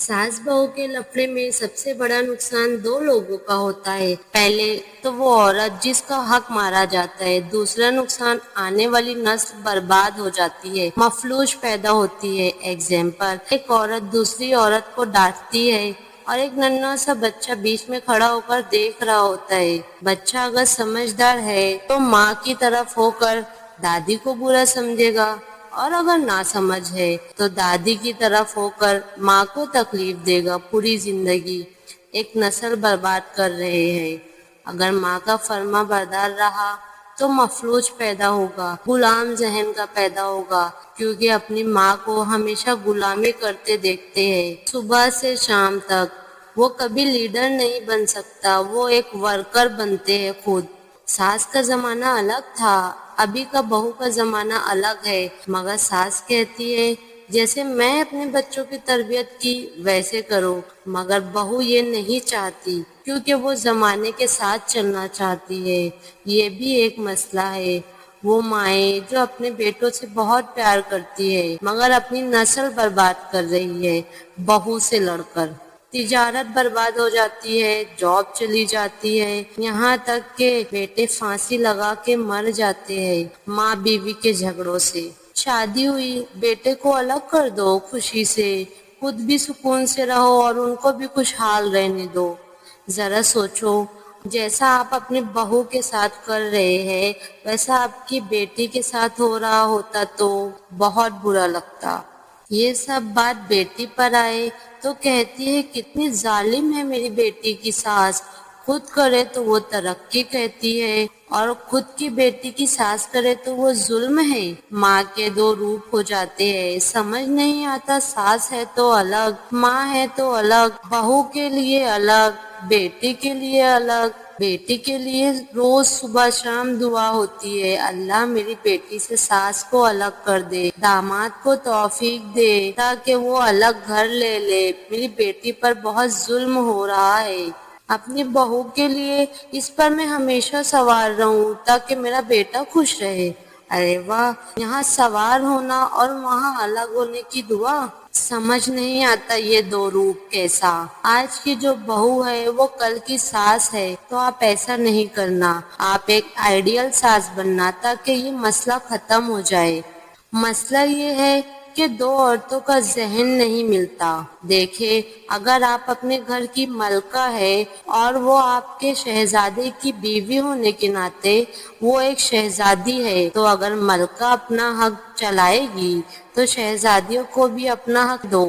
सास बहू के लफड़े में सबसे बड़ा नुकसान दो लोगों का होता है। पहले तो वो औरत जिसका हक मारा जाता है, दूसरा नुकसान आने वाली नस्ल बर्बाद हो जाती है, मफलूज पैदा होती है। एग्जाम्पल, एक औरत दूसरी औरत को डांटती है और एक नन्हा सा बच्चा बीच में खड़ा होकर देख रहा होता है। बच्चा अगर समझदार है तो माँ की तरफ होकर दादी को बुरा समझेगा, और अगर ना समझ है तो दादी की तरफ होकर माँ को तकलीफ देगा पूरी जिंदगी। एक नस्ल बर्बाद कर रहे हैं। अगर माँ का फर्मा बरदार रहा तो मफलूज पैदा होगा, गुलाम जहन का पैदा होगा, क्योंकि अपनी माँ को हमेशा गुलामी करते देखते हैं सुबह से शाम तक। वो कभी लीडर नहीं बन सकता, वो एक वर्कर बनते हैं खुद। सास का जमाना अलग था, अभी का बहू का जमाना अलग है। मगर सास कहती है जैसे मैं अपने बच्चों की तरबियत की वैसे करो, मगर बहू ये नहीं चाहती क्योंकि वो जमाने के साथ चलना चाहती है। ये भी एक मसला है। वो माएँ जो अपने बेटों से बहुत प्यार करती है मगर अपनी नस्ल बर्बाद कर रही है बहू से लड़कर। तिजारत बर्बाद हो जाती है, जॉब चली जाती है, यहाँ तक के बेटे फांसी लगा के मर जाते हैं माँ बीवी के झगड़ों से। शादी हुई, बेटे को अलग कर दो खुशी से, खुद भी सुकून से रहो और उनको भी खुशहाल रहने दो। जरा सोचो, जैसा आप अपनी बहू के साथ कर रहे हैं वैसा आपकी बेटी के साथ हो रहा होता तो बहुत बुरा लगता। ये सब बात बेटी पर आए तो कहती है कितनी जालिम है मेरी बेटी की सास। खुद करे तो वो तरक्की कहती है और खुद की बेटी की सास करे तो वो जुल्म है। माँ के दो रूप हो जाते हैं, समझ नहीं आता। सास है तो अलग, माँ है तो अलग, बहू के लिए अलग, बेटी के लिए अलग। बेटी के लिए रोज सुबह शाम दुआ होती है, अल्लाह मेरी बेटी से सास को अलग कर दे, दामाद को तौफीक दे ताकि वो अलग घर ले ले। मेरी बेटी पर बहुत जुल्म हो रहा है। अपनी बहू के लिए इस पर मैं हमेशा सवार रहूं ताकि मेरा बेटा खुश रहे। अरे वाह, यहाँ सवार होना और वहाँ अलग होने की दुआ। समझ नहीं आता ये दो रूप कैसा। आज की जो बहू है वो कल की सास है, तो आप ऐसा नहीं करना। आप एक आइडियल सास बनना ताकि ये मसला खत्म हो जाए। मसला ये है कि दो औरतों का जहन नहीं मिलता। देखे, अगर आप अपने घर की मलका है और वो आपके शहजादे की बीवी होने के नाते वो एक शहजादी है, तो अगर मलका अपना हक चलाएगी तो शहजादियों को भी अपना हक दो।